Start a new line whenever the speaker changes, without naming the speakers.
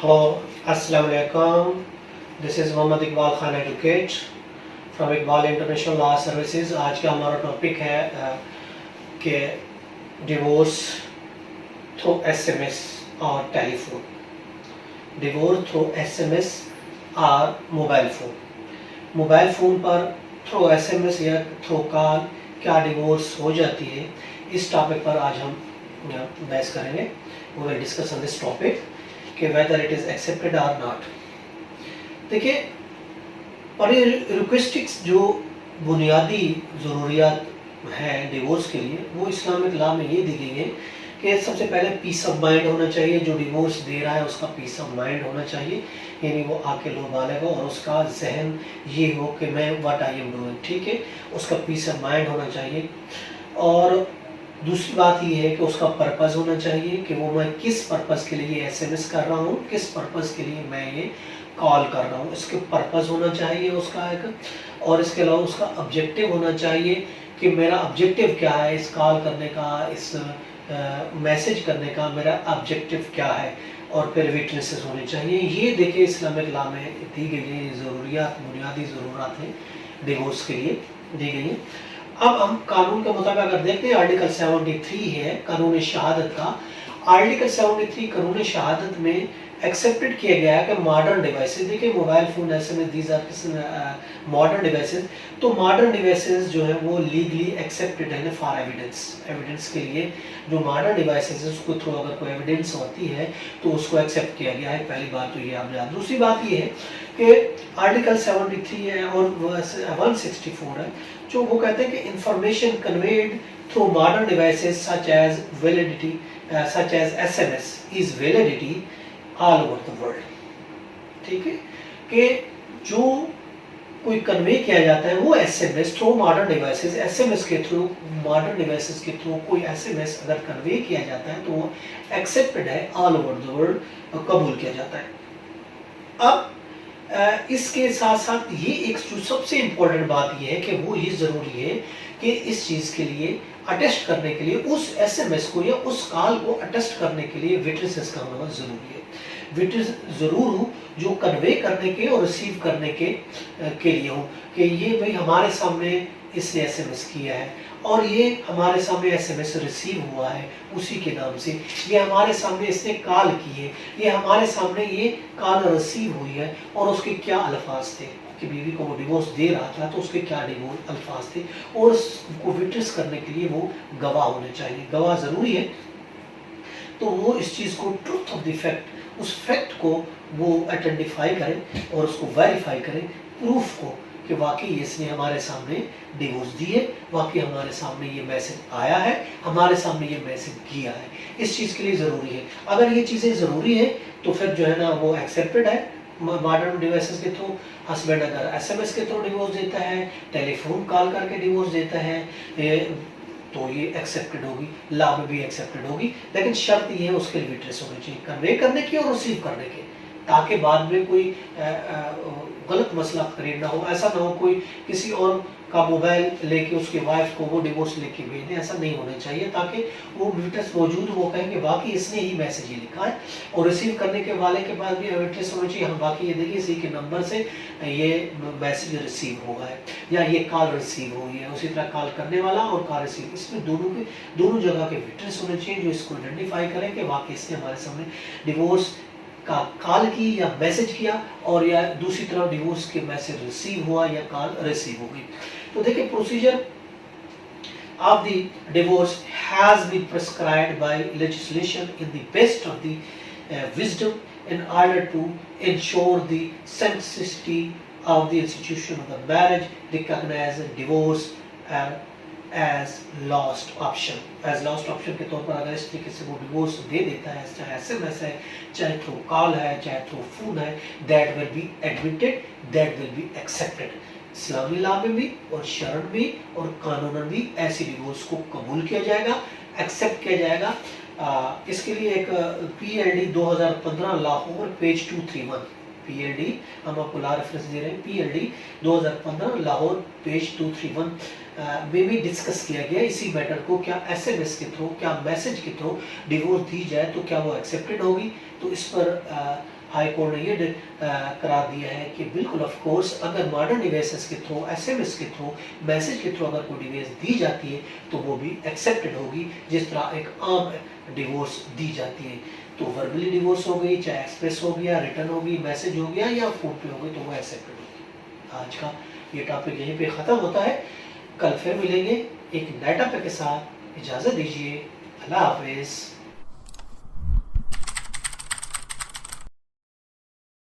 Hello, Assalamu alaikum. This is Mohammad Iqbal Khan advocate from Iqbal international law services. आज का हमारा topic है कि डिवोर्स थ्रू एसएमएस और टेलीफोन। डिवोर्स थ्रू एसएमएस और मोबाइल फ़ोन। मोबाइल फ़ोन पर थ्रू एसएमएस या थ्रू कॉल क्या डिवोर्स हो जाती है, इस टॉपिक पर आज हम बहस करेंगे। We will discuss on this topic कि वेदर इट इज़ एक्सेप्टेड और नॉट। देखिए, रिक्वेस्टिक्स जो बुनियादी ज़रूरियात हैं डिवोर्स के लिए, वो इस्लामिक लॉ में ये दी गई है कि सबसे पहले पीस ऑफ माइंड होना चाहिए। जो डिवोर्स दे रहा है उसका पीस ऑफ माइंड होना चाहिए, यानी वो आके लो बालेगा और उसका जहन ये हो कि मैं व्हाट आई एम डूइंग, ठीक है, उसका पीस ऑफ माइंड होना चाहिए। और दूसरी बात ये है कि उसका पर्पज़ होना चाहिए कि वो मैं किस पर्पज़ के लिए एसएमएस कर रहा हूँ, किस पर्पज़ के लिए मैं ये कॉल कर रहा हूँ, इसके पर्पज़ होना चाहिए उसका एक। और इसके अलावा उसका ऑब्जेक्टिव होना चाहिए कि मेरा ऑब्जेक्टिव क्या है इस कॉल करने का, इस मैसेज करने का मेरा ऑब्जेक्टिव क्या है। और फिर विटनेसेस होने चाहिए। ये देखिए इस्लामिक लॉ में दी गई है ज़रूरियात, बुनियादी ज़रूरत है डिवोर्स के लिए दी गई है। अब हम कानून के मुताबिक अगर देखते हैं, आर्टिकल 73 है कानून शहादत का। आर्टिकल 73 कानून शहादत में एक्सेप्टेड किया गया है कि मॉडर्न डिवाइसेस, देखिए मोबाइल फ़ोन ऐसे में दीज आर मॉडर्न डिवाइसेस, तो मॉडर्न डिवाइसेस जो है वो लीगली एक्सेप्टेड है फॉर एविडेंस के लिए। जो मॉडर्न डिवाइसेस है उसको थ्रू अगर कोई एविडेंस होती है तो उसको एक्सेप्ट किया गया है। पहली बात तो ये आप जान। दूसरी बात ये है कि आर्टिकल 73 है और 164 है, जो वो कहते हैं कि information conveyed through modern devices such as validity such as SMS is validity all over the world. ठीक है, कि जो कोई कन्वे किया जाता है वो SMS through modern devices, SMS के थ्रू, मॉडर्न डिवाइसेस के थ्रू कोई एसएमएस अगर कन्वे किया जाता है तो वो एक्सेप्टेड है ऑल ओवर द वर्ल्ड, कबूल किया जाता है। अब इसके साथ साथ ये एक जो सबसे इम्पोर्टेंट बात ये है कि वो ये ज़रूरी है कि इस चीज़ के लिए अटेस्ट करने के लिए, उस एसएमएस को या उस कॉल को अटेस्ट करने के लिए विटनेसेस का होना ज़रूरी है। विटनेस ज़रूर हो जो कन्वे करने के और रिसीव करने के लिए हो कि ये भाई हमारे सामने इसने एसएमएस किया है और ये हमारे सामने एसएमएस रिसीव हुआ है उसी के नाम से, ये हमारे सामने इसने कॉल की है, ये हमारे सामने ये कॉल रिसीव हुई है और उसके क्या अल्फाज थे कि बीवी को वो डिवोर्स दे रहा था तो उसके क्या डिवोर्स अल्फाज थे, और उसको विटनेस करने के लिए वो गवाह होने चाहिए। गवाह ज़रूरी है, तो वो इस चीज़ को ट्रुथ ऑफ द फैक्ट, उस फैक्ट को वो आइडेंटिफाई करें और उसको वेरीफाई करें, प्रूफ को कि वाकई इसने हमारे सामने डिवोर्स दिए, वाकई हमारे सामने ये मैसेज आया है, हमारे सामने ये मैसेज किया है। इस चीज़ के लिए ज़रूरी है। अगर ये चीज़ें ज़रूरी है तो फिर जो है ना वो एक्सेप्टेड है मॉडर्न डिवाइसेस के थ्रू। हस्बैंड अगर एसएमएस के थ्रू डिवोर्स देता है, टेलीफोन कॉल करके डिवोर्स देता है, तो ये एक्सेप्टेड होगी, लॉ में भी एक्सेप्टेड होगी। लेकिन शर्त ये है उसके लिए विटनेस होनी चाहिए कन्वे करने की और रिसीव करने की, ताकि बाद में कोई गलत मसला क्रिएट ना हो। ऐसा ना हो कोई किसी और का मोबाइल लेके उसकी वाइफ को वो डिवोर्स लेके भेज दे, ऐसा नहीं होना चाहिए, ताकि वो विटनेस मौजूद हो, कहेंगे बाकी इसने ही मैसेज ये लिखा है। और रिसीव करने के वाले के पास भी विटनेस होना चाहिए, हम बाकी ये देखिए इसी के नंबर से ये मैसेज रिसीव हुआ है या ये कॉल रिसीव हुई है। उसी तरह कॉल करने वाला और कॉल रिसीव, इसमें दोनों जगह के विटनेस होने चाहिए जो इसको आइडेंटिफाई करें कि वाकई इसने हमारे सामने डिवोर्स का कॉल की या मैसेज किया, और या दूसरी तरफ डिवोर्स के मैसेज रिसीव हुआ या कॉल रिसीव हो गई। तो देखिए procedure of the divorce has been prescribed by legislation in the best of the wisdom in order to ensure the sanctity of the institution of the marriage, recognize divorce as last option. As last option के तौर पर अगर इस तरीके से वो divorce दे देता है, चाहे एसएमएस है, चाहे थ्रू कॉल है, चाहे थ्रू फोन है, that will be admitted, that will be accepted. Islami law में भी और शरन भी और कानूनन भी ऐसी डिवोर्स को कबूल किया जाएगा, एक्सेप्ट किया जाएगा। इसके लिए एक PLD 2015 लाहौर पेज 231, PLD हम आपको लॉ रेफरेंस दे रहे हैं, PLD 2015 लाहौर पेज 231 में भी डिस्कस किया गया इसी मैटर को। क्या एसएमएस के थ्रू, क्या मैसेज के थ्रू डिवोर्स दी जाए तो क्या वो एक्सेप्टेड होगी? तो इस पर ہائی کورٹ نے یہ قرار دیا ہے کہ بالکل آف کورس اگر ماڈرن ڈیوائسز کے تھرو ایس ایم ایس کے تھرو میسج کے تھرو اگر کوئی ڈیوائس دی جاتی ہے تو وہ بھی ایکسیپٹڈ ہوگی جس طرح ایک عام ڈیورس دی جاتی ہے. تو وربلی ڈیورس ہو گئی چاہے ایکسپریس ہو گیا ریٹرن ہو گئی میسج ہو گیا یا فون پہ ہو گئی تو وہ ایکسیپٹڈ ہوگی. آج کا یہ ٹاپک یہیں پہ ختم ہوتا ہے. کل پھر ملیں گے ایک نئے ٹاپک کے ساتھ. اجازت دیجیے. اللہ حافظ.